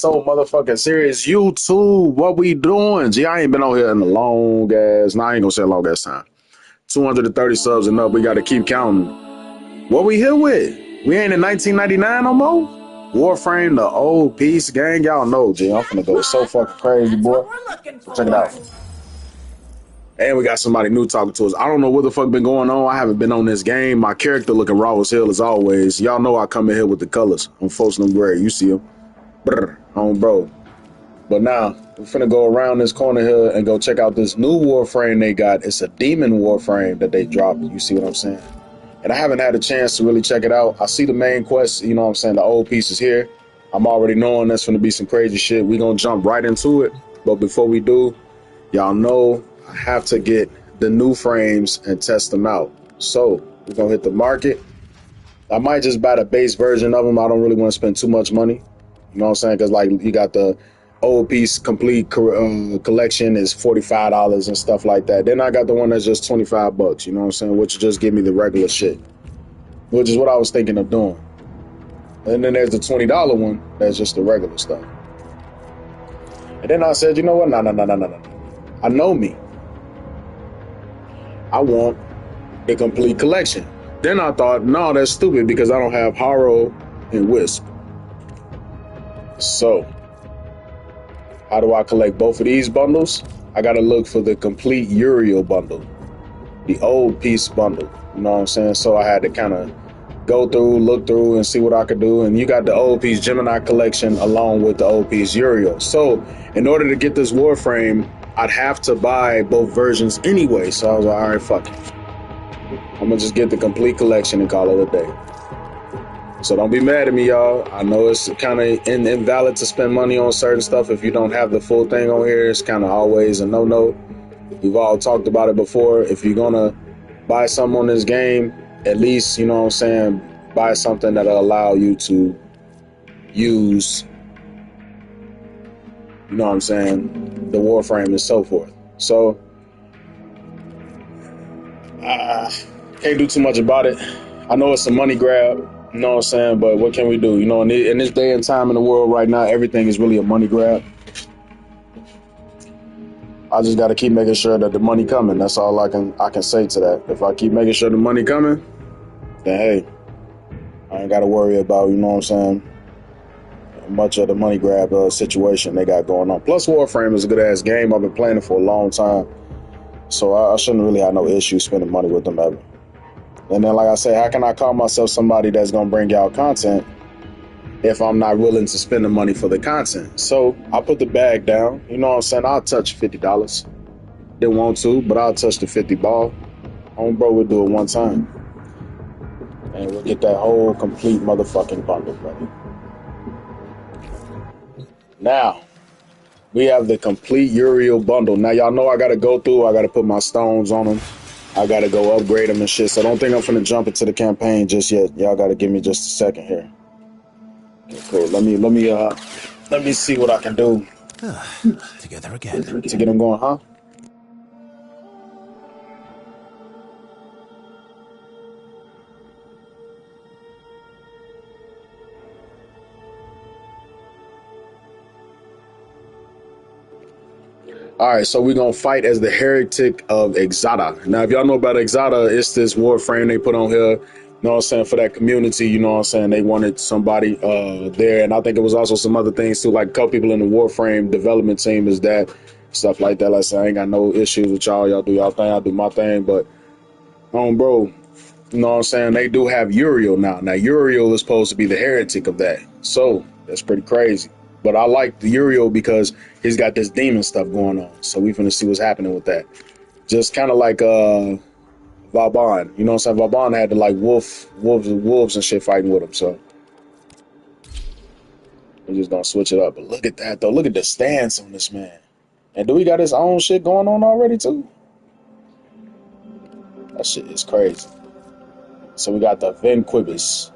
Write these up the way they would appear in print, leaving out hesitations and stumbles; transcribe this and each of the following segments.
So motherfucking serious. YouTube, what we doing? Gee, I ain't been on here in a long ass. Nah, I ain't gonna say a long ass time. 230 subs and up. We gotta keep counting. What we here with? We ain't in 1999 no more? Warframe, the old piece gang. Y'all know, G. I'm finna go so fucking crazy, boy. So check it out. And we got somebody new talking to us. I don't know what the fuck been going on. I haven't been on this game. My character looking raw as hell as always. Y'all know I come in here with the colors. I'm forcing them gray. You see them? Brr, on bro. But now, we're finna go around this corner here and go check out this new Warframe they got. It's a demon Warframe that they dropped. You see what I'm saying? And I haven't had a chance to really check it out. I see the main quest, you know what I'm saying? The old pieces here. I'm already knowing that's gonna be some crazy shit. We're gonna jump right into it. But before we do, y'all know I have to get the new frames and test them out. So we're gonna hit the market. I might just buy the base version of them. I don't really want to spend too much money. You know what I'm saying? Because like you got the old piece complete collection is $45 and stuff like that. Then I got the one that's just 25 bucks. You know what I'm saying? Which just give me the regular shit, which is what I was thinking of doing. And then there's the $20 one that's just the regular stuff. And then I said, you know what? No. I know me. I want the complete collection. Then I thought, no, that's stupid because I don't have Haro and Wisp. So, how do I collect both of these bundles? I gotta look for the complete Uriel bundle, the old piece bundle. You know what I'm saying? So I had to kind of go through, look through, and see what I could do. And you got the old piece Gemini collection along with the old piece Uriel. So, in order to get this Warframe, I'd have to buy both versions anyway. So I was like, all right, fuck it. I'm gonna just get the complete collection and call it a day. So don't be mad at me, y'all. I know it's kind of invalid to spend money on certain stuff if you don't have the full thing on here. It's kind of always a no-no. We've all talked about it before. If you're gonna buy something on this game, at least, you know what I'm saying, buy something that'll allow you to use, you know what I'm saying, the Warframe and so forth. So, can't do too much about it. I know it's a money grab. You know what I'm saying? But what can we do? You know, in this day and time in the world right now, everything is really a money grab. I just got to keep making sure that the money coming. That's all I can say to that. If I keep making sure the money coming, then hey, I ain't got to worry about, you know what I'm saying, much of the money grab situation they got going on. Plus, Warframe is a good ass game. I've been playing it for a long time, so I shouldn't really have no issue spending money with them ever. And then, like I say, how can I call myself somebody that's going to bring y'all content if I'm not willing to spend the money for the content? So I'll put the bag down. You know what I'm saying? I'll touch $50. Didn't want to, but I'll touch the 50 ball. Bro, we'll do it one time. And we'll get that whole complete motherfucking bundle, buddy. Now, we have the complete Uriel bundle. Now, y'all know I got to go through. I got to put my stones on them. I gotta go upgrade them and shit, so don't think I'm finna jump into the campaign just yet. Y'all gotta give me just a second here. Okay, cool. Let me see what I can do. Together again. To get them going, huh? All right, so we're going to fight as the Heretic of Exata. Now, if y'all know about Exata, it's this Warframe they put on here, you know what I'm saying, for that community, you know what I'm saying, they wanted somebody there, and I think it was also some other things too, like a couple people in the Warframe development team is that, stuff like that. Like I said, I ain't got no issues with y'all. Y'all do y'all thing, I do my thing, but, bro, you know what I'm saying, they do have Uriel now. Now, Uriel is supposed to be the Heretic of that, so that's pretty crazy. But I like the Uriel because he's got this demon stuff going on. So we finna see what's happening with that. Just kind of like Vauban. You know what I'm saying? Vauban had to like wolves and shit fighting with him. So we're just gonna switch it up. But look at that though. Look at the stance on this man. And do we got his own shit going on already too? That shit is crazy. So we got the Venquibus.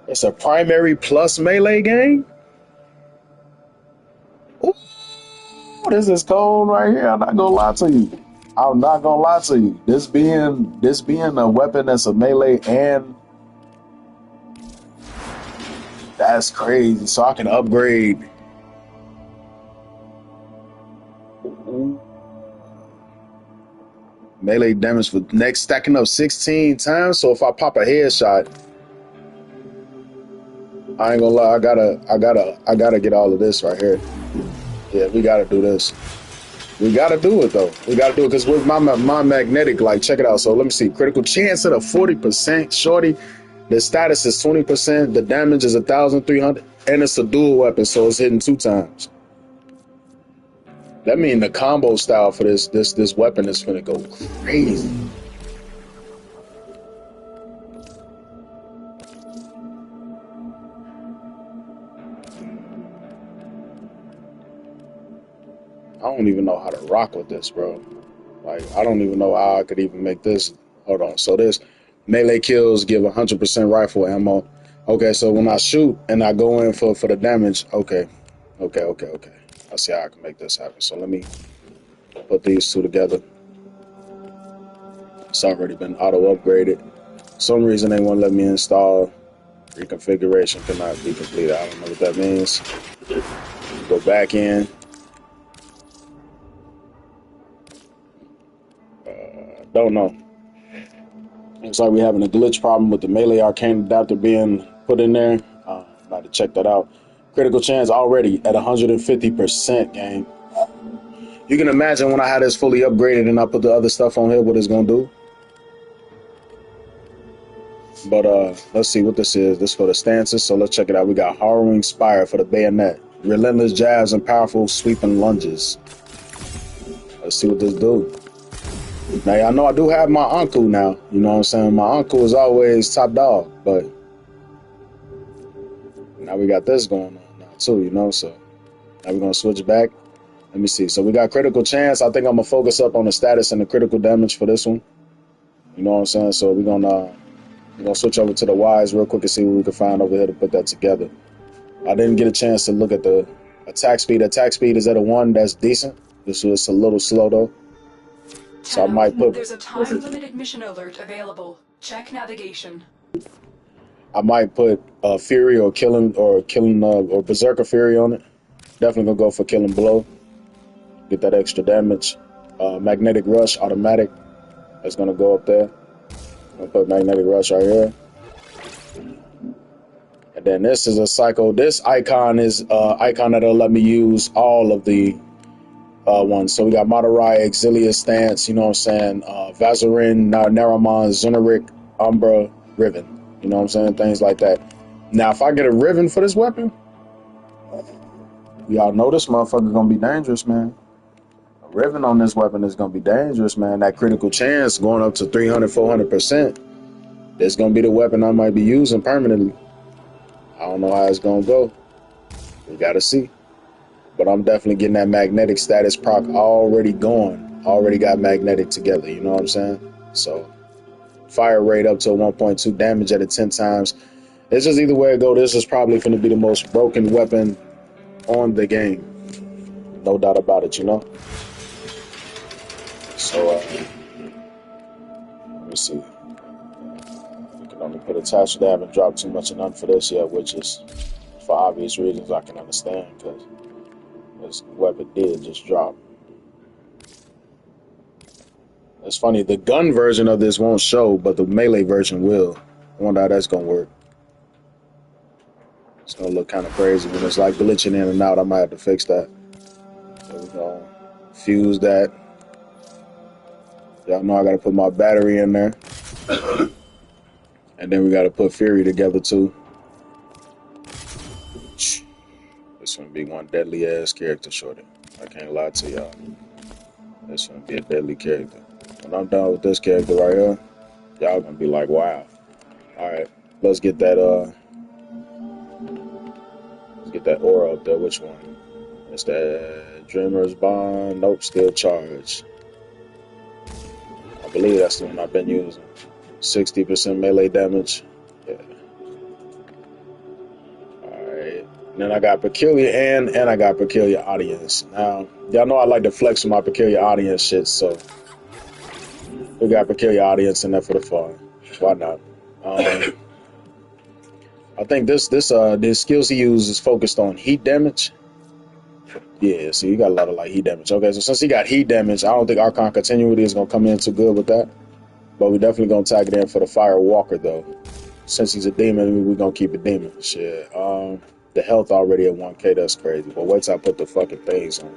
It's a primary plus melee game? Ooh, this is cold right here. I'm not gonna lie to you. I'm not gonna lie to you. This being a weapon that's a melee, and that's crazy. So I can upgrade Melee damage for next stacking up 16 times. So if I pop a headshot, I ain't gonna lie, I gotta get all of this right here. Yeah, we gotta do this. We gotta do it though. We gotta do it because with my magnetic, like check it out. So let me see. Critical chance at a 40%, shorty. The status is 20%. The damage is 1,300, and it's a dual weapon, so it's hitting 2 times. That means the combo style for this weapon is gonna go crazy. I don't even know how to rock with this, bro. Like, I don't even know how I could even make this. Hold on. So this melee kills give 100% rifle ammo. Okay, so when I shoot and I go in for the damage, okay. I see how I can make this happen. So let me put these two together. It's already been auto upgraded. For some reason they won't let me install. Reconfiguration cannot be completed. I don't know what that means. Go back in. Don't know. Looks like we're having a glitch problem with the melee arcane adapter being put in there. About to check that out. Critical chance already at 150% game. You can imagine when I had this fully upgraded and I put the other stuff on here, what it's gonna do. But let's see what this is. This is for the stances, so let's check it out. We got Harrowing Spire for the bayonet. Relentless jabs and powerful sweeping lunges. Let's see what this do. Now, I know I do have my uncle now. You know what I'm saying? My uncle is always top dog, but now we got this going on now too, you know? So now we're going to switch back. Let me see. So we got critical chance. I think I'm going to focus up on the status and the critical damage for this one. You know what I'm saying? So we're going to switch over to the Ys real quick and see what we can find over here to put that together. I didn't get a chance to look at the attack speed. Attack speed is at a 1. That's decent. This was a little slow though. So I might put. There's a time-limited mission alert available. Check navigation. I might put Fury or killing or Berserker Fury on it. Definitely gonna go for Killing Blow. Get that extra damage. Magnetic Rush automatic. That's gonna go up there. I'll put Magnetic Rush right here. And then this is a Psycho. This icon is icon that'll let me use all of the ones. So we got Matarai, Exilia Stance, you know what I'm saying? Vazarin, Naramon, Zunarik, Umbra, Riven. You know what I'm saying? Things like that. Now, if I get a Riven for this weapon, y'all know this motherfucker gonna be dangerous, man. A Riven on this weapon is gonna be dangerous, man. That critical chance going up to 300, 400%. It's gonna be the weapon I might be using permanently. I don't know how it's gonna go. We gotta see. But I'm definitely getting that magnetic status proc already going. Already got magnetic together, you know what I'm saying? So fire rate up to 1.2 damage at it 10 times. It's just either way it go, this is probably going to be the most broken weapon on the game. No doubt about it, you know? So, let me see. We can only put attached. They haven't dropped too much of none for this yet, which is for obvious reasons I can understand, because this weapon did just drop. It's funny, the gun version of this won't show, but the melee version will. I wonder how that's gonna work. It's gonna look kind of crazy when it's like glitching in and out. I might have to fix that. So we're gonna fuse that. Y'all know I gotta put my battery in there. And then we gotta put Fury together too. This gonna be one deadly ass character, shorty. I can't lie to y'all. This gonna be a deadly character. When I'm done with this character right here, y'all gonna be like, wow. Alright, let's get that aura up there. Which one? It's that Dreamer's Bond. Nope, still charged. I believe that's the one I've been using. 60% melee damage. Yeah. Alright. Then I got Peculiar and I got Peculiar Audience. Now, y'all know I like to flex with my Peculiar Audience shit, so we got Peculiar Audience in there for the fun. Why not? I think the skills he uses is focused on heat damage. Yeah, so you got a lot of like heat damage. Okay, so since he got heat damage, I don't think Archon Continuity is gonna come in too good with that. But we definitely gonna tag it in for the Fire Walker though. Since he's a demon, we gonna keep it demon. Shit. The health already at 1K, that's crazy. But wait till I put the fucking things on.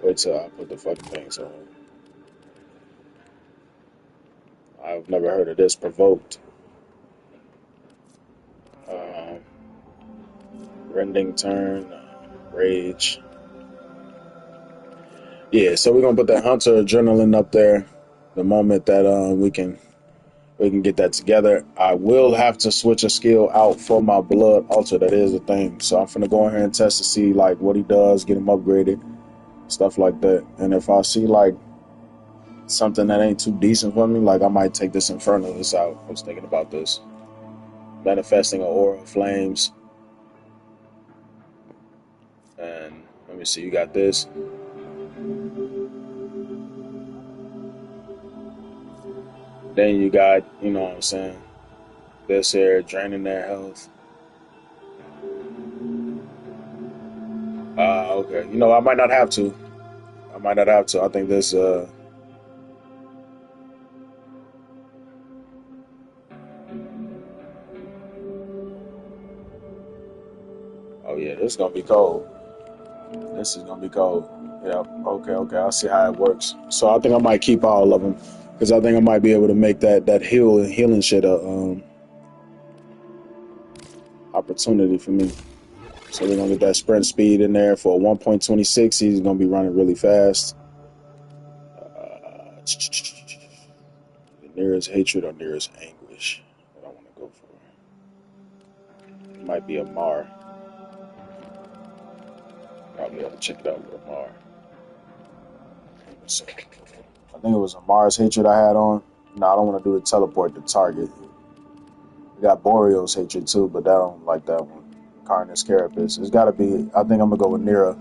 Wait till I put the fucking things on. I've never heard of this. Provoked. Um, Rending turn. Rage. Yeah, so we're gonna put that Hunter Adrenaline up there. The moment that we can get that together. I will have to switch a skill out for my Blood Altar. That is a thing. So I'm finna go ahead and test to see like what he does, get him upgraded, stuff like that. And if I see like something that ain't too decent for me, like I might take this Inferno this out. I was thinking about this. Manifesting an aura of flames. And let me see, you got this. Then you got, you know what I'm saying, this here, draining their health. Okay. You know, I might not have to. I might not have to. I think this oh yeah, this is gonna be cold. This is gonna be cold. Yeah, okay. I see how it works. So I think I might keep all of them because I think I might be able to make that healing shit a opportunity for me. So we're gonna get that sprint speed in there for 1.26. He's gonna be running really fast. The nearest hatred or nearest anguish that I want to go for. It might be a Mar. Probably have to check it out with a Mar. So, I think it was a Mars hatred I had on. No, I don't want to do the teleport to target. We got Boreal's hatred too, but I don't like that one. Carnus Carapace. It's got to be. I think I'm gonna go with Nira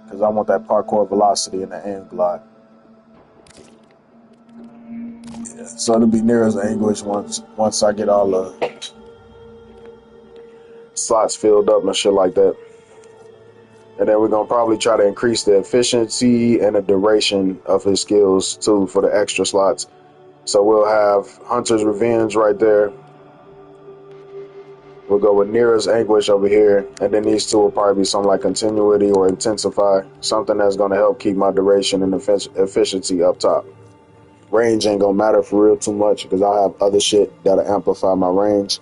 because I want that parkour velocity in the aim glide. Yeah. So it'll be Nira's anguish once I get all the slots filled up and shit like that. And then we're gonna probably try to increase the efficiency and the duration of his skills too for the extra slots. So we'll have Hunter's Revenge right there. We'll go with Nira's Anguish over here, and then these two will probably be something like Continuity or Intensify, something that's going to help keep my duration and efficiency up top. Range ain't going to matter for real too much because I'll have other shit that'll amplify my range,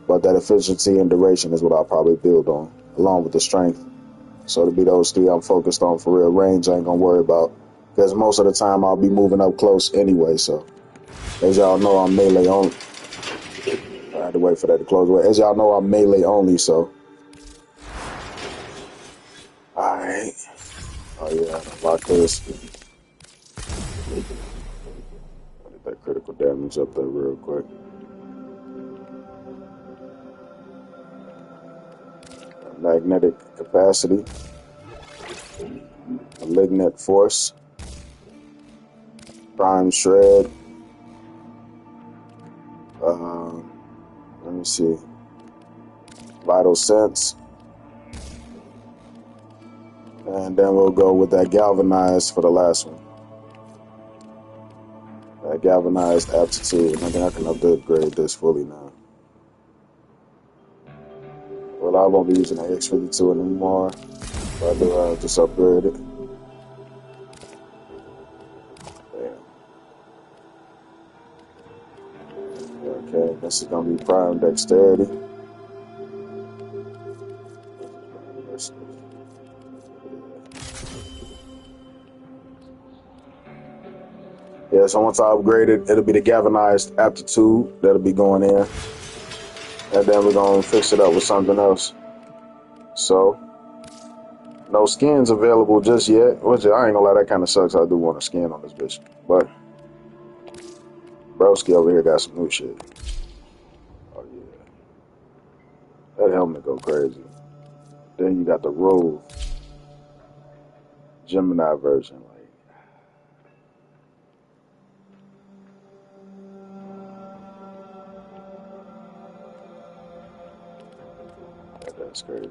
but that efficiency and duration is what I'll probably build on, along with the strength. So it'll be those three I'm focused on for real. Range I ain't going to worry about because most of the time I'll be moving up close anyway, so as y'all know, I'm melee only. I had to wait for that to close. As y'all know, I'm melee only, so. Alright. Oh yeah, lock this. Get that critical damage up there real quick. Magnetic capacity. Malignant force. Prime shred. Let me see. Vital sense. And then we'll go with that galvanized for the last one. That galvanized aptitude. I think I can upgrade this fully now. Well, I won't be using the X52 anymore. But I do just upgrade it. Damn. Okay, this is gonna be prime dexterity. Yeah, so once I upgrade it, it'll be the galvanized aptitude that'll be going in. And then we're gonna fix it up with something else. So, no skins available just yet. Which I ain't gonna lie, that kind of sucks. I do want a skin on this bitch. But, Broski over here got some new shit. Oh yeah. That helmet go crazy. Then you got the Rogue Gemini version. Like, that's crazy.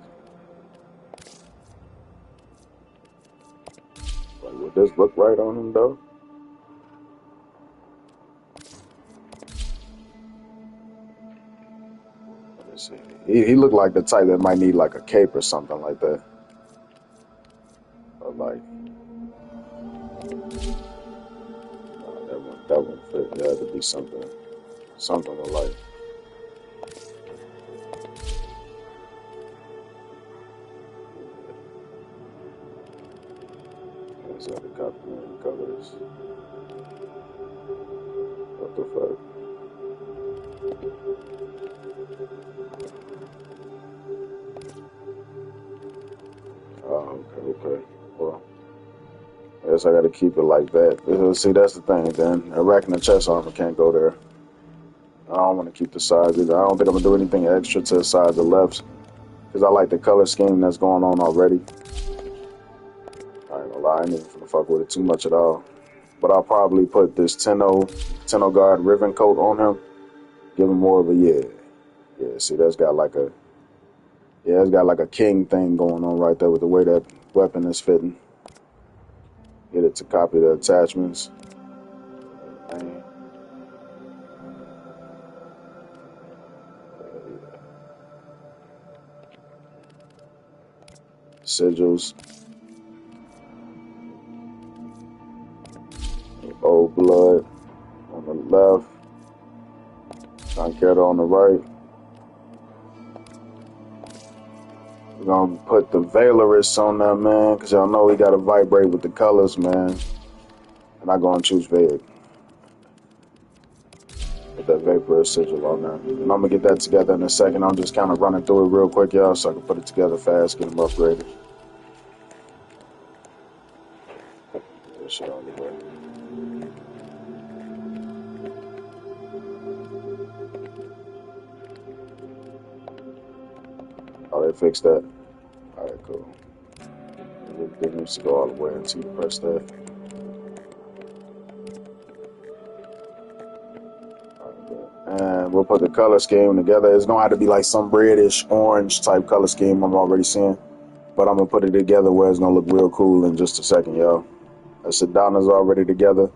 Like, would this look right on him though? Let me see. He looked like the type that might need like a cape or something like that. Or like, that wouldn't fit. There had to be something with like. These are the copyright colors. What the fuck? Oh, okay. Well, I guess I gotta keep it like that. See, that's the thing, then. A rack and a chest armor can't go there. I don't want to keep the sides either. I don't think I'm gonna do anything extra to the sides or lefts because I like the color scheme that's going on already. I ain't gonna lie, I ain't even finna fuck with it too much at all. But I'll probably put this Tenno Guard ribbon coat on him. Give him more of a yeah. See, it's got like a king thing going on right there with the way that weapon is fitting. Get it to copy the attachments. Man. Sigils, old blood on the left, Conqueror on the right. We're gonna put the Valorous on there, man, because y'all know he gotta vibrate with the colors, man. And I'm gonna choose Vague. Put that Vaporous sigil on there. And I'm gonna get that together in a second. I'm just kind of running through it real quick, y'all, so I can put it together fast, get them upgraded. That shit on the way. Oh, they fixed that. Alright, cool. It needs to go all the way until you press that. And we'll put the color scheme together. It's gonna have to be like some reddish orange type color scheme I'm already seeing. But I'm gonna put it together where it's gonna look real cool in just a second, y'all. The Sedana's already together.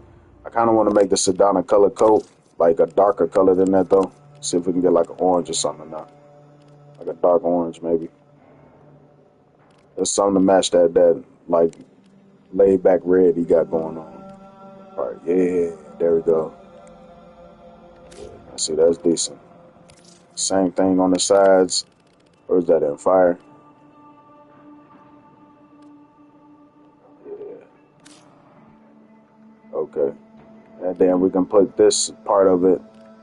I kinda wanna make the Sedana color coat like a darker color than that though. See if we can get like an orange or something now. Like a dark orange maybe. There's something to match that like laid back red he got going on. Alright, yeah, there we go. I see that's decent. Same thing on the sides. Or is that in fire? Yeah. Okay. And then we can put this part of it,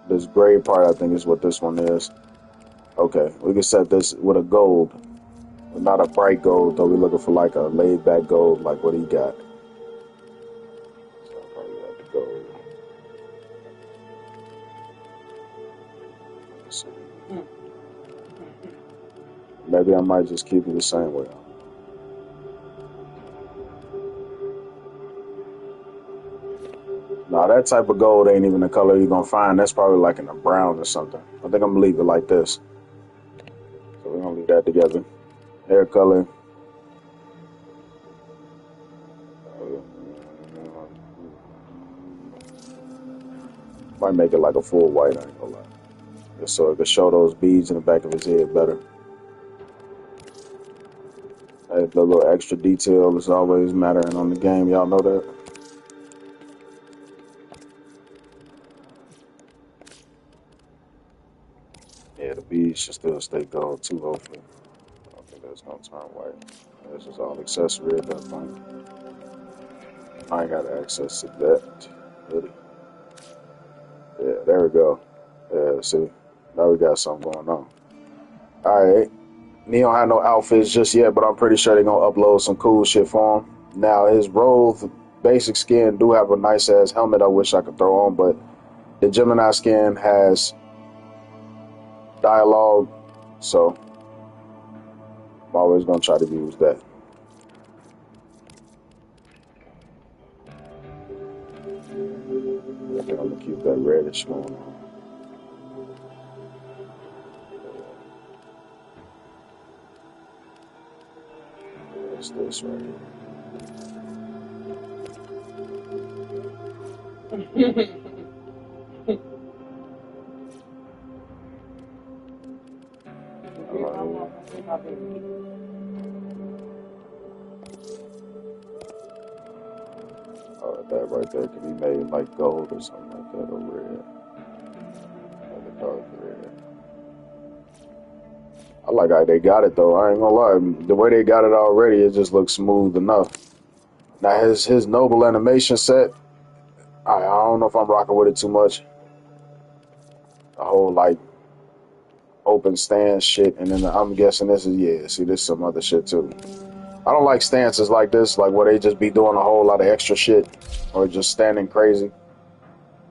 this gray part, I think is what this one is. Okay, we can set this with a gold. Not a bright gold, though. We're looking for like a laid back gold, like what he got. So I'll probably have the gold. Let's see. Maybe I might just keep it the same way. Nah, that type of gold ain't even the color you're gonna find. That's probably like in a brown or something. I think I'm gonna leave it like this. So we're gonna leave that together. Hair color. Might make it like a full white, I ain't gonna lie. Just so it could show those beads in the back of his head better. Hey, the little extra detail is always mattering on the game. Y'all know that? Yeah, the beads should still stay gold too, hopefully. I don't think that's gonna turn white. This is all accessory at that point. I ain't got access to that. Really. Yeah, there we go. Yeah, see? Now we got something going on. Alright. He don't have no outfits just yet, but I'm pretty sure they're gonna upload some cool shit for him. Now his Rove basic skin do have a nice ass helmet I wish I could throw on, but the Gemini skin has dialogue, so I'm always gonna try to use that. I think I'm gonna keep that reddish going on. What's this right here? Oh, that right there could be made like gold or something like that, or red. Like a dark red. I like how they got it though. I ain't gonna lie. The way they got it already, it just looks smooth enough. Now his noble animation set, I don't know if I'm rocking with it too much. The whole like open stance shit, and then I'm guessing this is see this is some other shit too. I don't like stances like this, like where they just be doing a whole lot of extra shit or just standing crazy.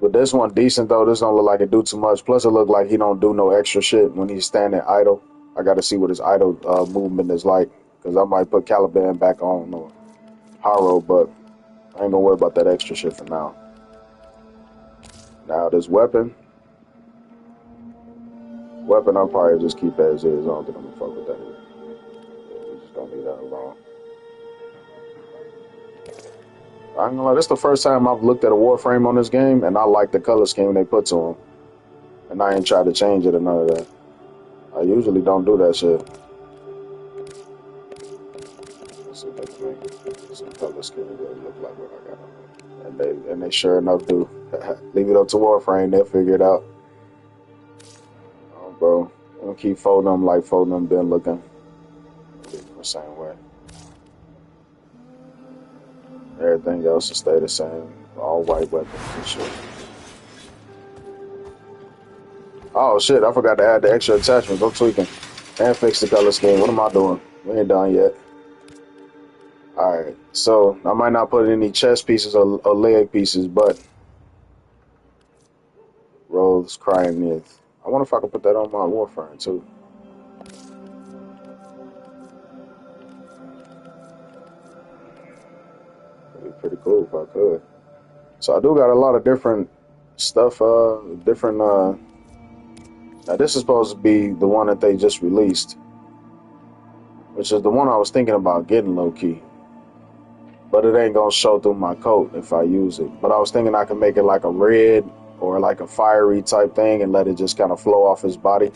But this one decent though. This don't look like it do too much. Plus it look like he don't do no extra shit when he's standing idle. I got to see what his idle movement is like because I might put Caliban back on or Haro, but I ain't gonna worry about that extra shit for now. Now this weapon I'll probably just keep as is. I don't think I'm gonna fuck with that. We just don't leave that alone. I ain't gonna lie, this is the first time I've looked at a Warframe on this game, and I like the color scheme they put to him. And I ain't tried to change it or none of that. I usually don't do that shit. Let's see if they can make some color scheme that look like what I got on there. And they sure enough do. Leave it up to Warframe, they'll figure it out. Oh, bro. I'm gonna keep folding them like folding them been looking. The same way. Everything else will stay the same. All white weapons and shit. Oh shit, I forgot to add the extra attachments. I'm tweaking. And fix the color scheme. What am I doing? We ain't done yet. Alright, so I might not put any chest pieces or leg pieces, but Rose crying myth. I wonder if I can put that on my Warframe too. That'd be pretty cool if I could. So I do got a lot of different stuff, now this is supposed to be the one that they just released, which is the one I was thinking about getting low key. But it ain't gonna show through my coat if I use it. But I was thinking I could make it like a red or like a fiery type thing and let it just kind of flow off his body.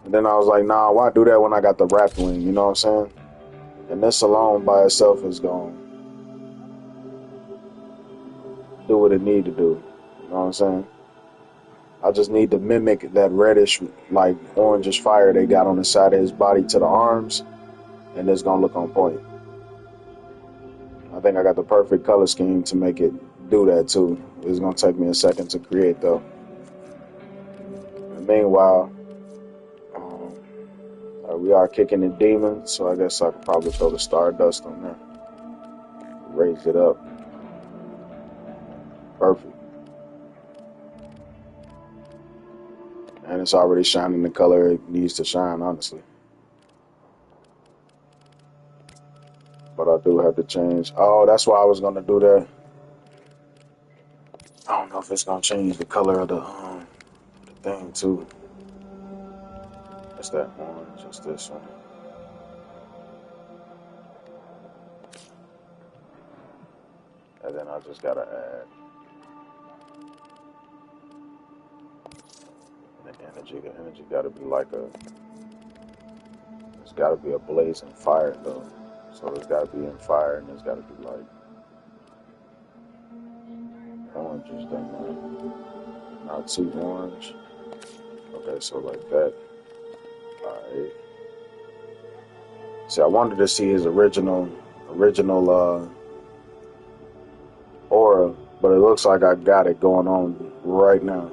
And then I was like, nah, why do that when I got the wrapped wing? You know what I'm saying? And this alone by itself is gonna do what it need to do. You know what I'm saying? I just need to mimic that reddish, like orangish fire they got on the side of his body to the arms, and it's gonna look on point. I think I got the perfect color scheme to make it do that too. It's gonna take me a second to create though. And meanwhile, we are kicking the demon, so I guess I could probably throw the Stardust on there. Raise it up. Perfect. And it's already shining the color it needs to shine, honestly. But I do have to change. Oh, that's why I was gonna do that. I don't know if it's gonna change the color of the thing too. It's that orange. It's this one. And then I just gotta add the energy. The energy gotta be like it's gotta be a blazing fire though. So it's gotta be in fire and it's gotta be like orange is done, not too orange. Okay, so like that. Alright. See, I wanted to see his original aura, but it looks like I got it going on right now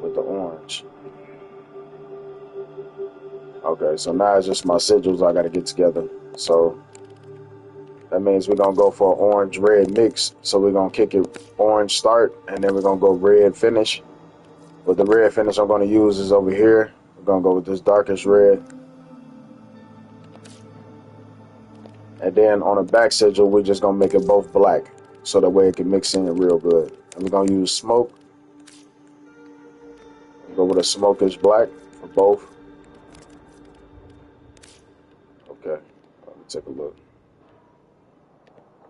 with the orange. Okay, so now it's just my sigils I gotta get together. So that means we're gonna go for an orange-red mix. So we're gonna kick it orange start, and then we're gonna go red finish. But the red finish I'm gonna use is over here. We're gonna go with this darkest red. And then on the back sigil, we're just gonna make it both black. So that way it can mix in real good. And we're gonna use smoke. Go with a smokish black for both. Okay, let me take a look.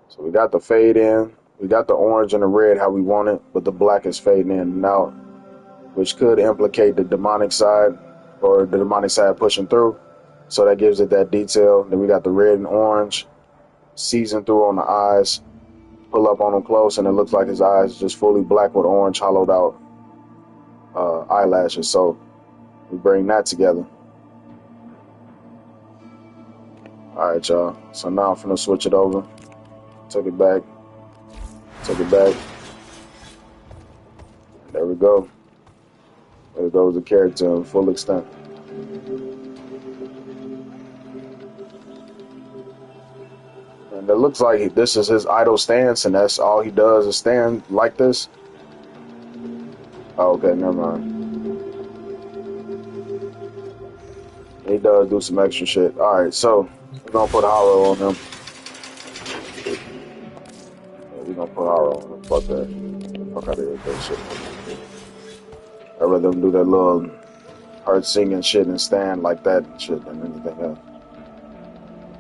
So we got the fade in. We got the orange and the red how we want it, but the black is fading in and out, which could implicate the demonic side or the demonic side pushing through. So that gives it that detail. Then we got the red and orange season through on the eyes. Pull up on him close, and it looks like his eyes just fully black with orange hollowed out eyelashes. So we bring that together. All right, y'all. So now I'm finna switch it over. Take it back. Take it back. There we go. There goes the character in full extent. And it looks like this is his idle stance, and that's all he does is stand like this. Oh, okay, never mind. He does do some extra shit. All right, so we're gonna put horror on him. Yeah, we're gonna put horror on him. Fuck that. Fuck out of here with that shit. I'd rather them do that little hard singing shit and stand like that and shit than anything else.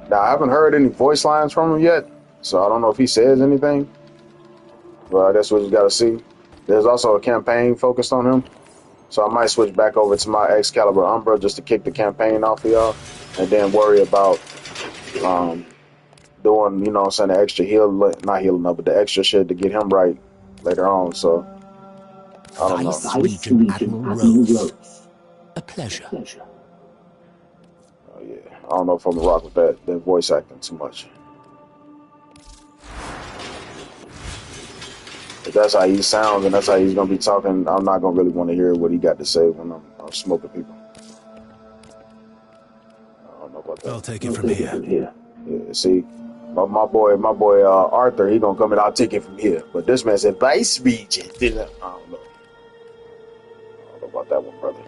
Now, I haven't heard any voice lines from him yet, so I don't know if he says anything. But I guess we just gotta see. There's also a campaign focused on him, so I might switch back over to my Excalibur Umbra just to kick the campaign off of y'all, and then worry about doing, you know what I'm saying, the extra heal, not healing up, but the extra shit to get him right later on. So I don't know. Vice Regent Admiral Rose. A pleasure. Oh, yeah, I don't know if I'm gonna rock with that voice acting too much. If that's how he sounds and that's how he's gonna be talking, I'm not gonna really want to hear what he got to say when I'm smoking people. I don't know about that. I'll take it from here. Yeah, see, my boy, Arthur, he gonna come in. I'll take it from here. But this man said Vice Regent. I don't know. I don't know about that one, brother.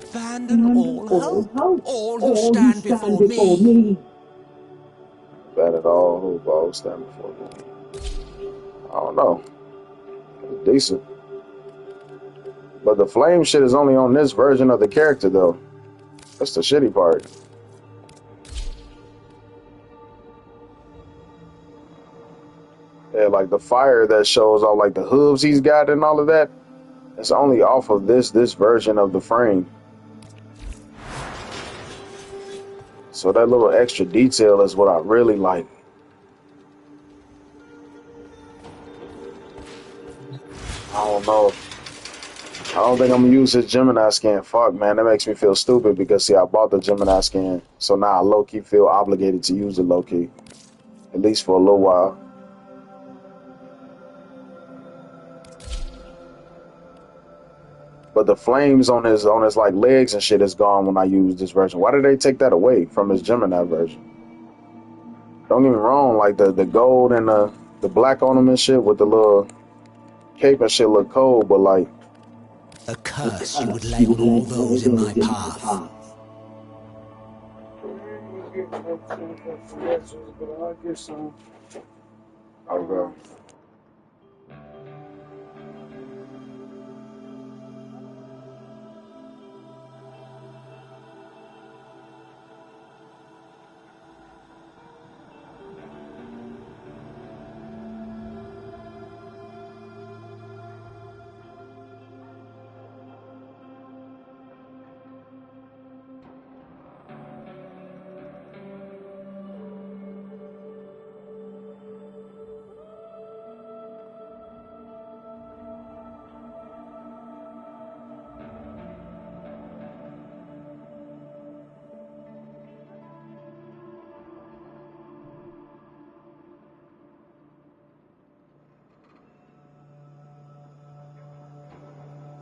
Abandon all hope. All who stand before me. Abandon all hope. All stand before me. I don't know. It's decent. But the flame shit is only on this version of the character, though. That's the shitty part. Yeah, like the fire that shows all like the hooves he's got and all of that. It's only off of this version of the frame. So that little extra detail is what I really like. I don't know. I don't think I'm gonna use his Gemini skin. Fuck, man, that makes me feel stupid because see, I bought the Gemini skin, so now I low-key feel obligated to use it low-key, at least for a little while. But the flames on his like legs and shit is gone when I use this version. Why did they take that away from his Gemini version? Don't get me wrong, like the gold and the black on him and shit with the little cape and shit look cold, but like A curse you would lay on all those in my path. okay.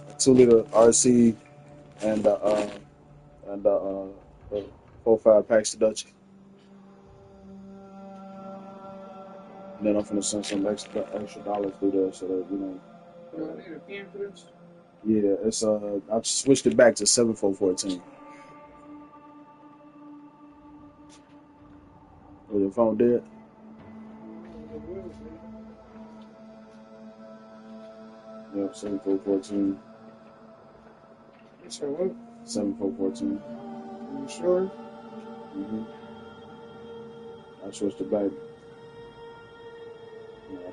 A 2-liter RC and the 4-5 packs of Dutch. And then I'm gonna send some extra dollars through there so that I need a PM for this. yeah, it's I switched it back to 7414. Was your phone dead? Yep, 7414. So what? 7414. You sure? I switched it back.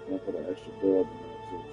can put an extra dub in there too.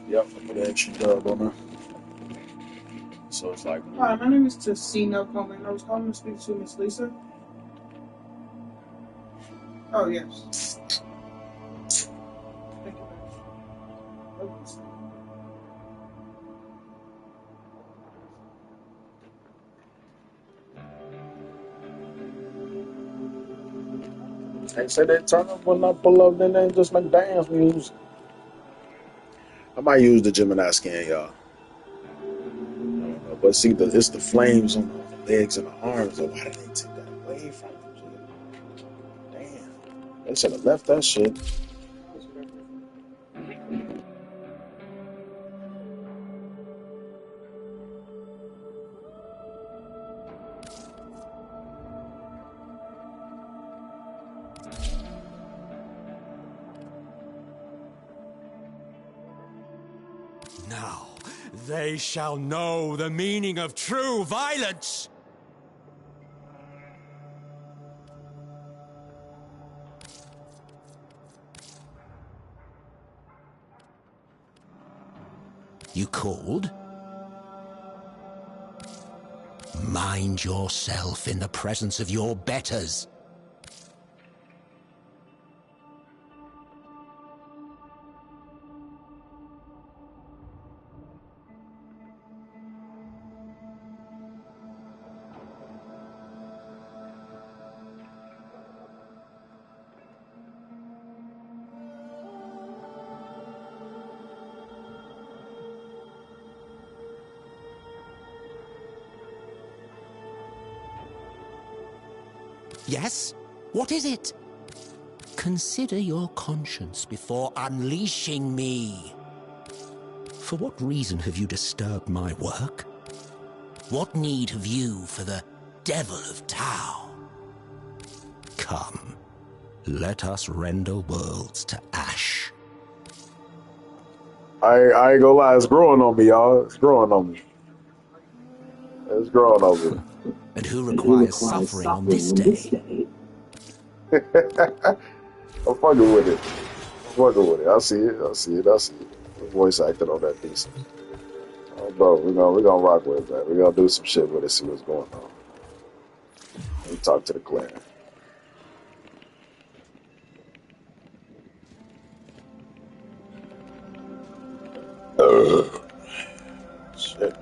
Yep, I put an extra dub on there. So it's like. Hi, my name is Tessina Coleman. I was calling to speak to Miss Lisa. Oh, yes. Thank you very much. They say they turn up when I pull up, then they just make dance music. I might use the Gemini skin, y'all. I don't know, but see, it's the flames on the legs and the arms. Though. Why did they take that away from them? Damn, they should have left that shit. Now, they shall know the meaning of true violence! You called? Mind yourself in the presence of your betters. Yes? What is it? Consider your conscience before unleashing me. For what reason have you disturbed my work? What need have you for the Devil of Tau? Come, let us render worlds to ash. I ain't gonna lie, it's growing on me, y'all. It's growing on me. It's growing on me. And who requires suffering on this day? I'm fucking with it. I'm fucking with it. I see it. I see it. I see it. The voice acting on that decent. Oh, bro, we're gonna rock with it, man. We're gonna do some shit with it, see what's going on. Let me talk to the clan. Shit.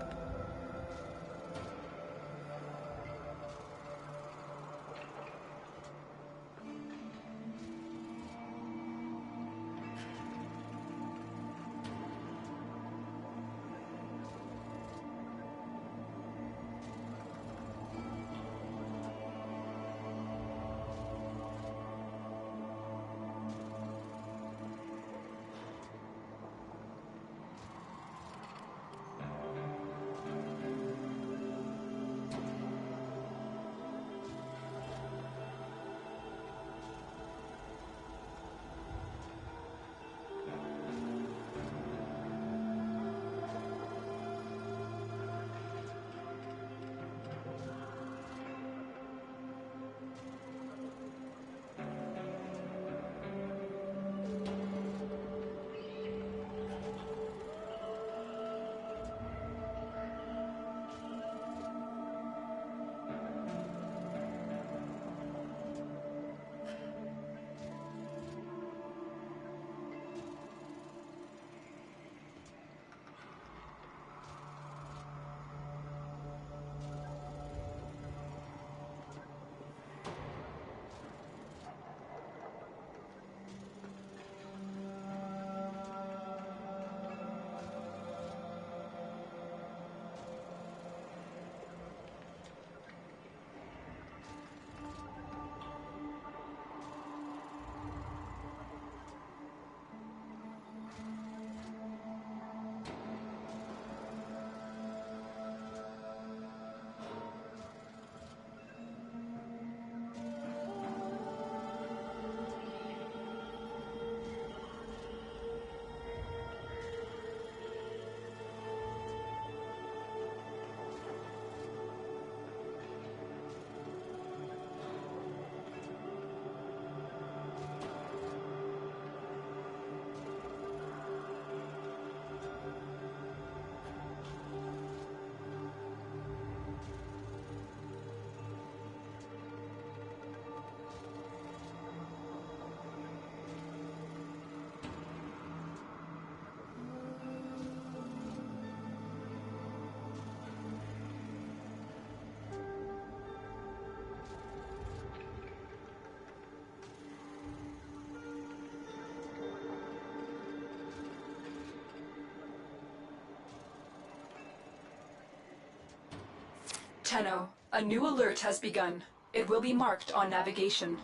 Tenno, a new alert has begun. It will be marked on navigation.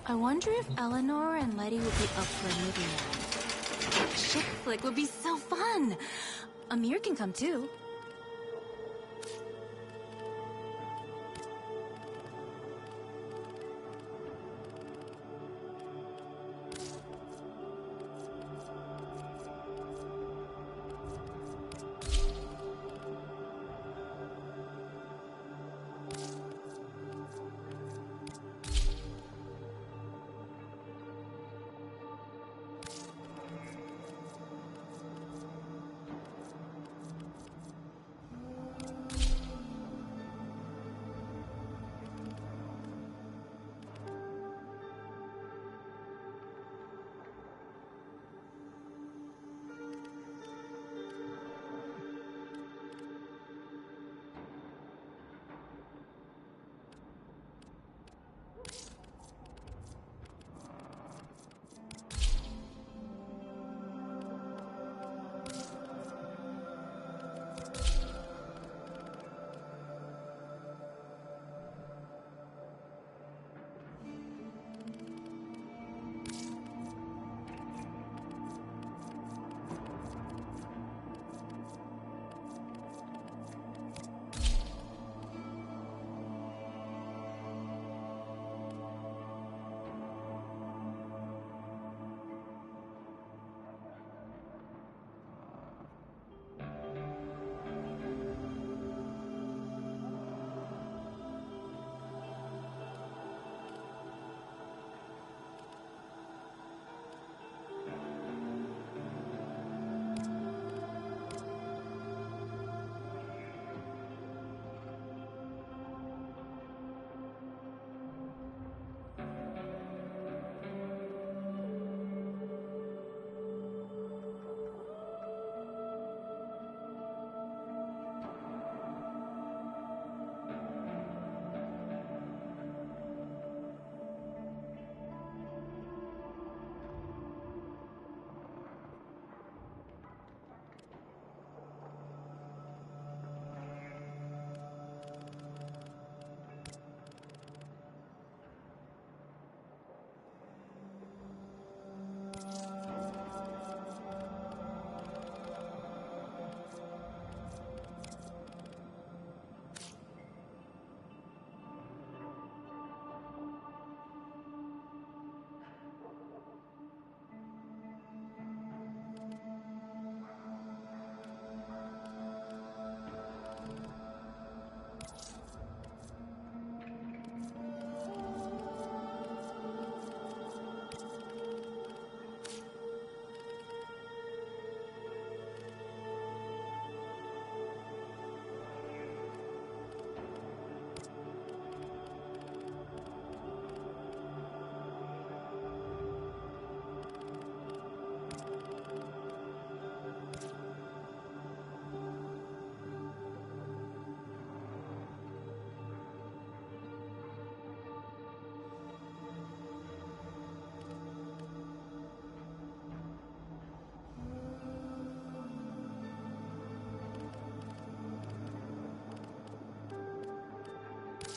I wonder if Eleanor and Letty would be up for a movie night. A ship flick would be so fun. Amir can come too.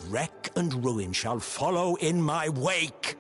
Wreck and ruin shall follow in my wake.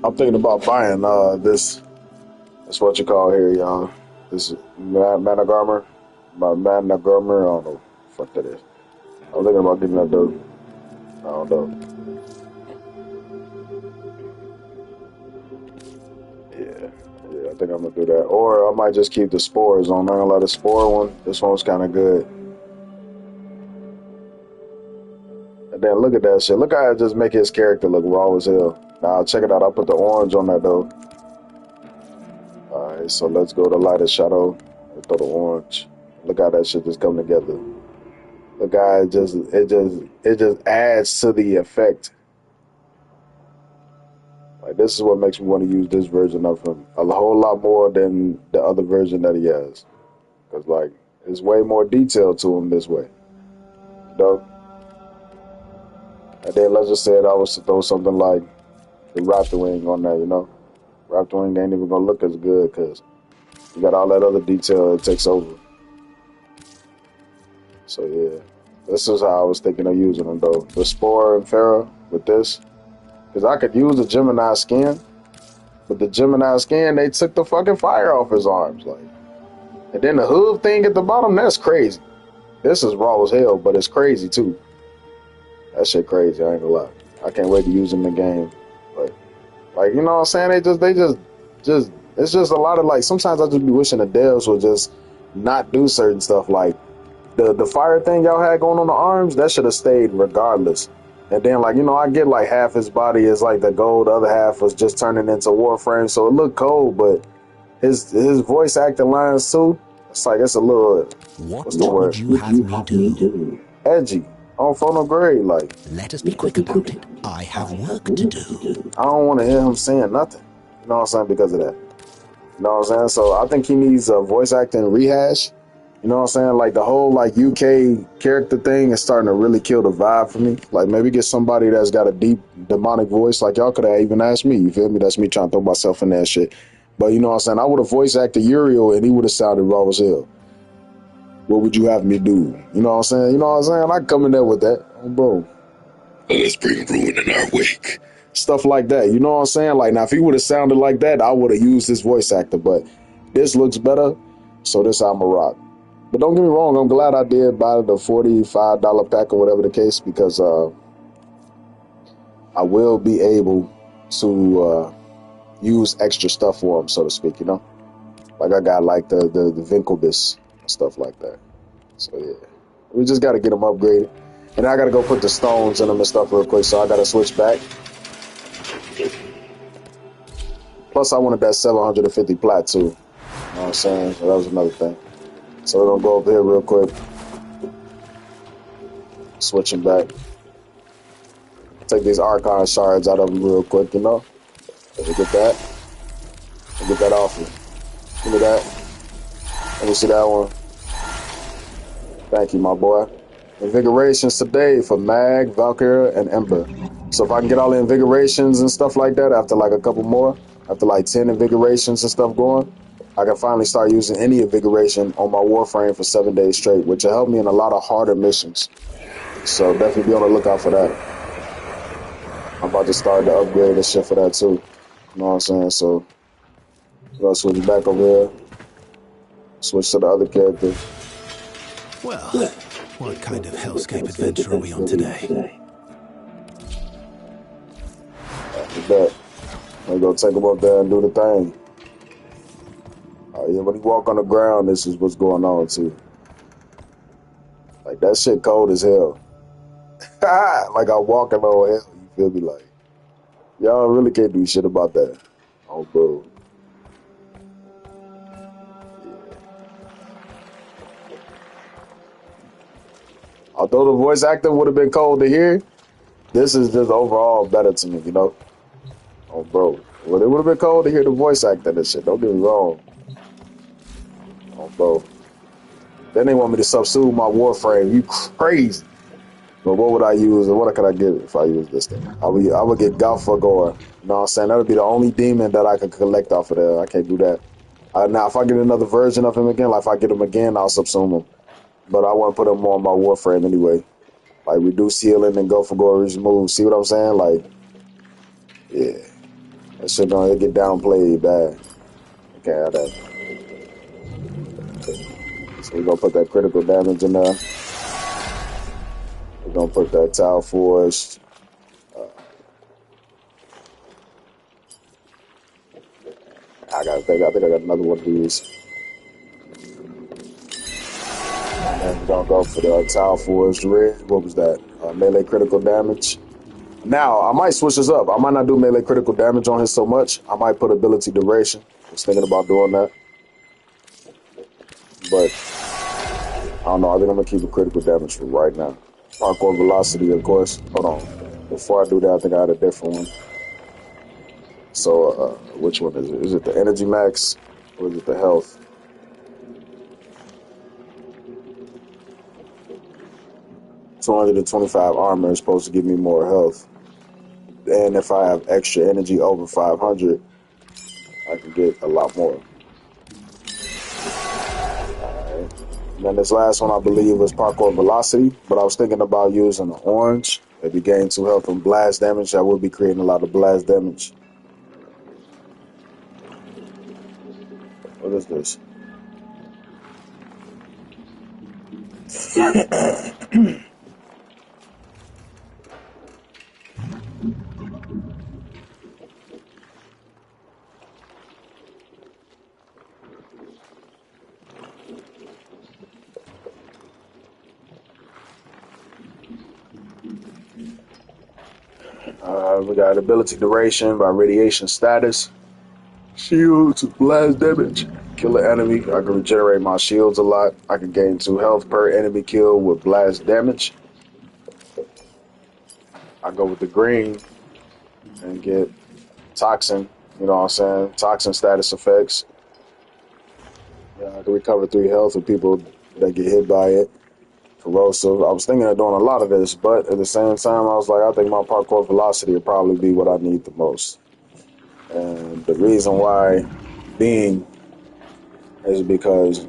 I'm thinking about buying this. That's what you call here, y'all. This Managarmer. Managarmer. I don't know what the fuck that is. I'm thinking about getting that dude. I don't know. Yeah. Yeah, I think I'm gonna do that. Or I might just keep the spores on. I'm gonna let the spore one. This one was kind of good. Then look at that shit. Look how it just make his character look raw as hell. Now check it out. I'll put the orange on that though. Alright, so let's go to lighter shadow and throw the orange. Look how that shit just come together. Look how it just adds to the effect. Like this is what makes me want to use this version of him a whole lot more than the other version that he has. Cause like there's way more detail to him this way. You know? And then let's just say I was to throw something like the Raptor Wing on there, you know? Raptor Wing ain't even gonna look as good because you got all that other detail that takes over. So yeah, this is how I was thinking of using them though. The Spore and Farah with this. Because I could use the Gemini skin, but the Gemini skin, they took the fucking fire off his arms. Like, and then the hood thing at the bottom, that's crazy. This is raw as hell, but it's crazy too. That shit crazy, I ain't gonna lie. I can't wait to use them in the game. But like, you know what I'm saying? They just it's just a lot of like, sometimes I just be wishing the devs would just not do certain stuff. Like the fire thing y'all had going on the arms, that should have stayed regardless. And then like, you know, I get like half his body is like the gold, the other half was just turning into Warframe, so it looked cold, but his voice acting lines too, it's like it's a little what's the word? Would you have me do? Edgy. On phono grade, like Let us be quick about it. I have work to do. I don't want to hear him saying nothing. You know what I'm saying? Because of that. You know what I'm saying? So I think he needs a voice acting rehash. You know what I'm saying? Like the whole like UK character thing is starting to really kill the vibe for me. Like maybe get somebody that's got a deep demonic voice. Like y'all could have even asked me. You feel me? That's me trying to throw myself in that shit. But you know what I'm saying? I would have voice acted Uriel and he would have sounded raw as hell. What would you have me do? You know what I'm saying? You know what I'm saying? I come in there with that. Oh, bro. Let's bring ruin in our wake. Stuff like that. You know what I'm saying? Like now if he would have sounded like that, I would have used this voice actor. But this looks better. So this I'm a rock. But don't get me wrong, I'm glad I did buy the $45 pack or whatever the case, because I will be able to use extra stuff for him, so to speak, you know? Like I got like the Vinkelbis and stuff like that. So yeah, we just got to get them upgraded. And I got to go put the stones in them and stuff real quick, so I got to switch back. Plus I wanted that 750 plat too. You know what I'm saying? So that was another thing. So we're gonna go over here real quick. Switching back. Take these Archon shards out of them real quick, you know? Let me get that. Let me get that off you. Give me that. Let me see that one. Thank you, my boy. Invigorations today for Mag, Valkyria, and Ember. So if I can get all the invigorations and stuff like that after like a couple more, after like 10 invigorations and stuff going, I can finally start using any invigoration on my Warframe for 7 days straight, which will help me in a lot of harder missions. So definitely be on the lookout for that. I'm about to start to upgrade and shit for that too. You know what I'm saying? So we're gonna switch back over here. Switch to the other character. Well, what kind of hellscape adventure are we on today? After that, we're gonna take him up there and do the thing. Yeah, when you walk on the ground, this is what's going on too. Like that shit cold as hell. Like I'm walking on hell. You feel me? Like y'all really can't do shit about that. Oh, bro. Yeah. Although the voice acting would have been cold to hear, this is just overall better to me, you know? Oh, bro. Well, it would have been cold to hear the voice acting and shit. Don't get me wrong. Oh, bro. Then they want me to subsume my Warframe. You crazy. But what would I use, or what could I get if I use this thing? I would get Galfagor. You know what I'm saying? That would be the only demon that I could collect off of there. I can't do that. Now, if I get another version of him again, like if I get him again, I'll subsume him. But I want to put him on my Warframe anyway. Like, reduce healing and Galfagor remove. See what I'm saying? Like, yeah. That shit gonna get downplayed bad. I can't have that. So we're gonna put that critical damage in there. We're gonna put that Tau Force. I think I got another one of these. And we're gonna go for the Tau Force Red. What was that? Melee critical damage. Now, I might switch this up. I might not do melee critical damage on him so much. I might put ability duration. I was thinking about doing that. But, I don't know. I think I'm going to keep the critical damage for right now. Parkour velocity, of course. Hold on. Before I do that, I think I had a different one. So, which one is it? Is it the energy max or is it the health? $225 armor is supposed to give me more health. And if I have extra energy over 500, I can get a lot more. Alright. And then this last one I believe was parkour velocity, but I was thinking about using the orange. Maybe gain 2 health from blast damage. I will be creating a lot of blast damage. What is this? We got ability duration by radiation status. Shields, blast damage. Kill an enemy. I can regenerate my shields a lot. I can gain 2 health per enemy kill with blast damage. I go with the green and get toxin. You know what I'm saying? Toxin status effects. Yeah, I can recover 3 health of people that get hit by it. Corrosive. I was thinking of doing a lot of this, but at the same time, I was like, I think my parkour velocity would probably be what I need the most. And the reason why being is because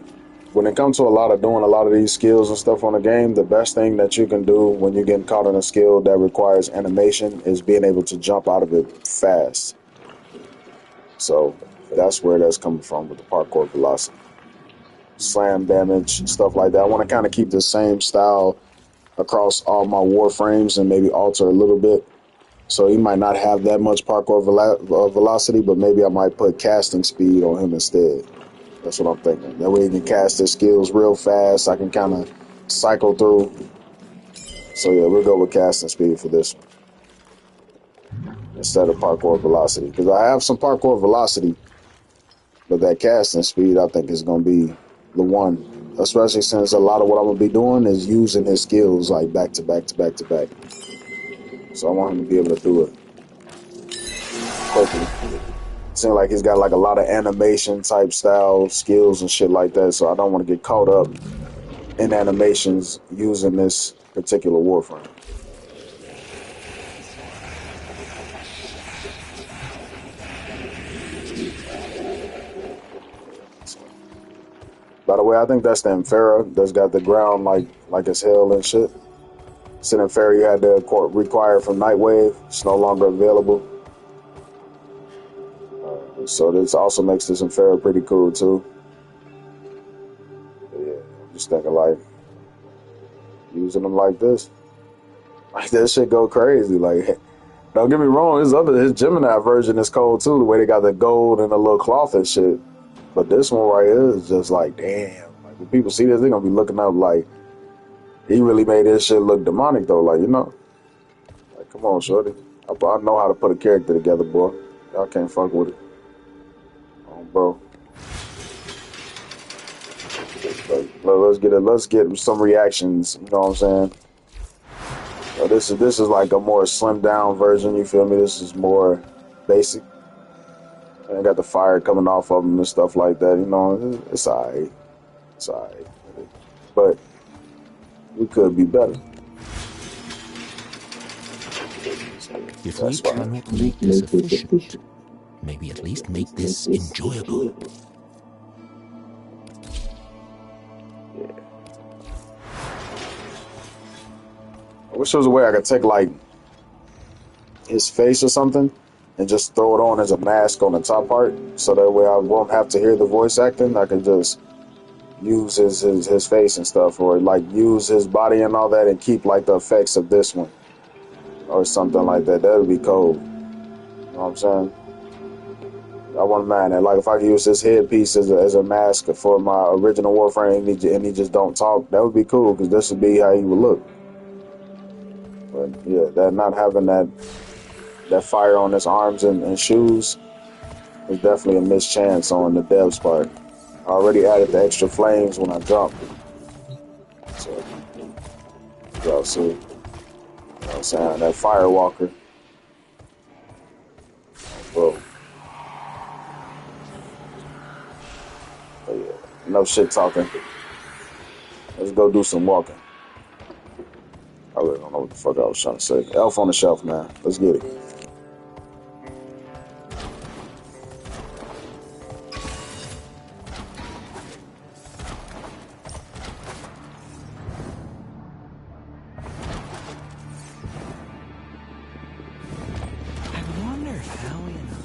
when it comes to doing a lot of these skills and stuff on the game, the best thing that you can do when you're getting caught in a skill that requires animation is being able to jump out of it fast. So that's where that's coming from with the parkour velocity. Slam damage, stuff like that. I want to kind of keep the same style across all my Warframes and maybe alter a little bit. So he might not have that much parkour velocity, but maybe I might put casting speed on him instead. That's what I'm thinking. That way he can cast his skills real fast. I can kind of cycle through. So yeah, we'll go with casting speed for this one instead of parkour velocity. Because I have some parkour velocity, but that casting speed I think is going to be the one. Especially since a lot of what I'm going to be doing is using his skills like back to back to back to back. So I want him to be able to do it quickly. Seems like he's got like a lot of animation type style skills and shit like that. So I don't want to get caught up in animations using this particular Warframe. By the way, I think that's the Infera that's got the ground like it's hell and shit. It's an Infera you had to require from Nightwave. It's no longer available. So this also makes this Infera pretty cool too. But yeah, I'm just thinking like using them like this. Like that shit go crazy. Like don't get me wrong, his Gemini version is cold too, the way they got the gold and the little cloth and shit. But this one right here is just like, damn. Like when people see this, they're gonna be looking up like he really made this shit look demonic though, like, you know. Like, come on, shorty. I know how to put a character together, boy. Y'all can't fuck with it. Oh, bro. Let's get some reactions, you know what I'm saying? This is like a more slimmed down version, you feel me? This is more basic. And I got the fire coming off of them and stuff like that, you know. It's alright. It's alright. But we could be better. If we cannot make this efficient, maybe at least make this enjoyable. I wish there was a way I could take like his face or something and just throw it on as a mask on the top part, so that way I won't have to hear the voice acting. I can just use his face and stuff, or like use his body and all that and keep like the effects of this one or something like that. That would be cool. You know what I'm saying? I wouldn't mind that. Like if I could use his headpiece as a mask for my original Warframe and he just don't talk, that would be cool, because this would be how he would look. Yeah, that not having that fire on his arms and shoes is definitely a mischance on the dev's part. I already added the extra flames when I dropped it. So y'all see, you know what I'm saying? That firewalker, bro. But yeah, enough shit talking. Let's go do some walking. I really don't know what the fuck I was trying to say. Elf on the shelf, man. Let's get it. I wonder how you know.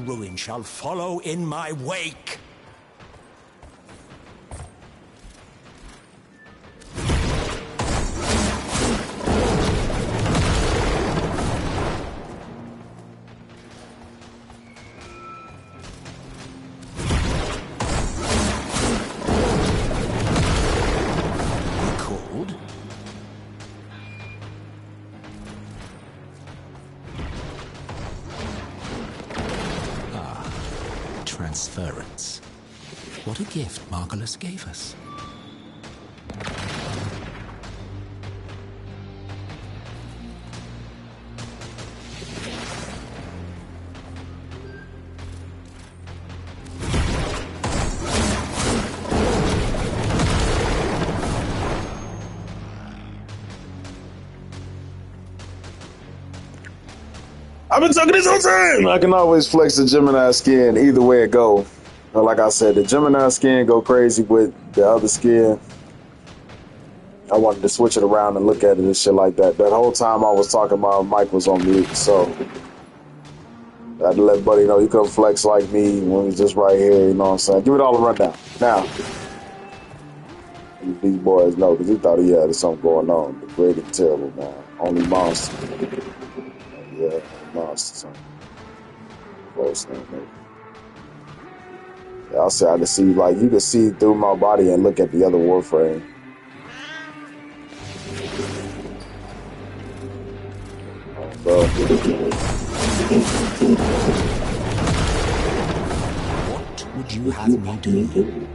Ruin shall follow in my wake. Called? Transference. What a gift Margulis gave us. I've been talking this whole time. I can always flex the Gemini skin either way it go. But like I said, the Gemini skin go crazy with the other skin. I wanted to switch it around and look at it and shit like that. That whole time I was talking, my mic was on mute, so I had to let Buddy know you couldn't flex like me when he's just right here. You know what I'm saying? Give it all a rundown now. These boys know because he thought he had something going on. The great and terrible, man. Only monster. Yeah, monster. Close name, maybe. Yeah, I said I could see, like, you could see through my body and look at the other Warframe. Bro. What would you have me do?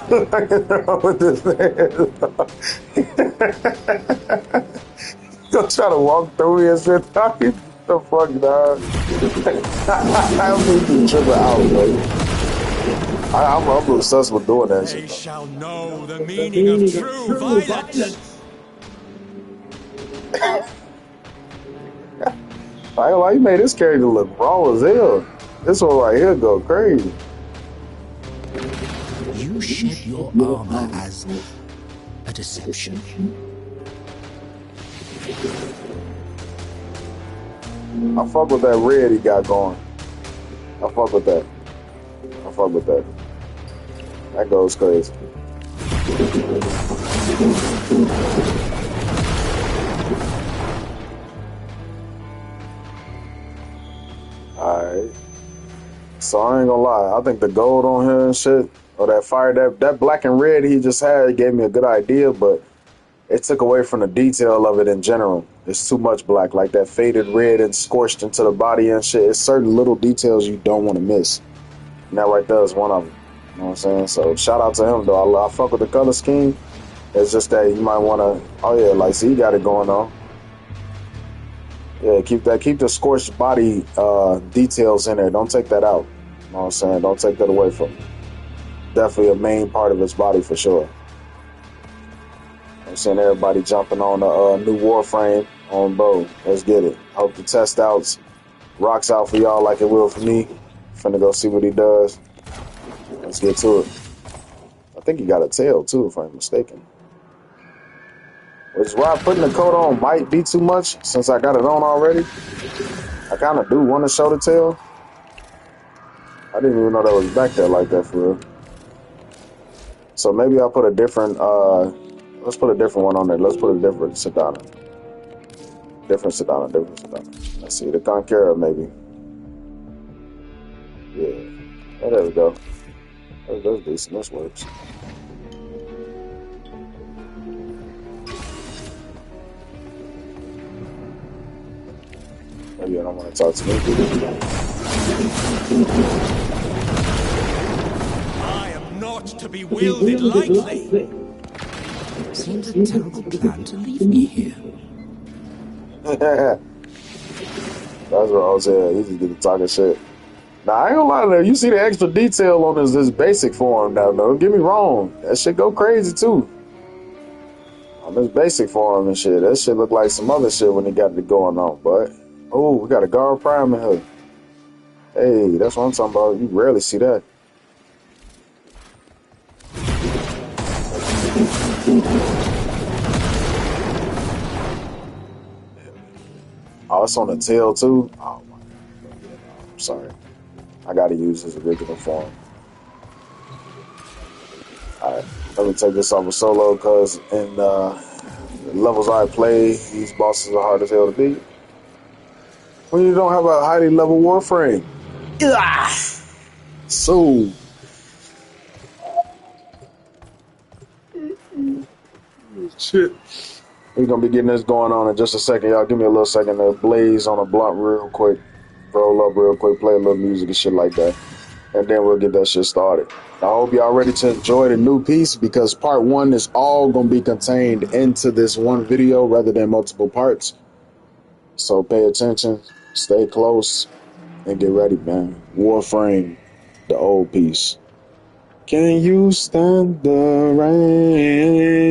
With this man. Go try to walk through here and shit. The fuck, dog. I don't need to trigger out, bro. I'm obsessed with doing that shit. They shall know the meaning of true violence. Why you made this character look raw as hell? This one right here go crazy. You you shed your armor as a deception? I fuck with that red he got going. I fuck with that. I fuck with that. That goes crazy. Alright. So I ain't gonna lie. I think the gold on here and shit, or that fire, that black and red he just had gave me a good idea, but it took away from the detail of it in general. It's too much black, like that faded red and scorched into the body and shit. It's certain little details you don't want to miss. And that right there is one of them. You know what I'm saying? So shout out to him though. I fuck with the color scheme. It's just that you might want to, oh yeah, like, see, you got it going on. Yeah, keep the scorched body details in there. Don't take that out. You know what I'm saying? Don't take that away from it. Definitely a main part of its body for sure. I'm seeing everybody jumping on the new Warframe on Bo. Let's get it. Hope the test outs rocks out for y'all like it will for me. Finna go see what he does. Let's get to it. I think he got a tail too, if I'm mistaken. Which is why putting the coat on might be too much since I got it on already. I kind of do want to show the tail. I didn't even know that was back there like that for real. So maybe I'll put a different, let's put a different one on there. Let's put a different Sedona. Different Sedona. Let's see, the Conqueror maybe. Yeah. Oh, there we go. That's decent. This works. Maybe I don't want to talk to me. I am not to be wielded lightly. Seems a terrible plan to leave me here. That's what I was saying. He just get to talking shit. Now, I ain't gonna lie to you. You see the extra detail on this basic form now. Don't get me wrong. That shit go crazy too. On this basic form and shit. That shit look like some other shit when they got it going on, but oh, we got a guard prime in here. Hey, that's what I'm talking about. You rarely see that. Oh, it's on the tail too? Oh my god. I'm sorry. I gotta use his original form. Alright, let me take this off of solo because in the levels I play, these bosses are hard as hell to beat. When you don't have a highly level Warframe. Yeah. So shit. We're gonna be getting this going on in just a second, y'all. Give me a little second to blaze on a blunt real quick. Roll up real quick, play a little music and shit like that. And then we'll get that shit started. I hope y'all ready to enjoy the new piece because part one is all gonna be contained into this one video rather than multiple parts. So pay attention, stay close, and get ready, man. Warframe, the old piece. Can you stand the rain?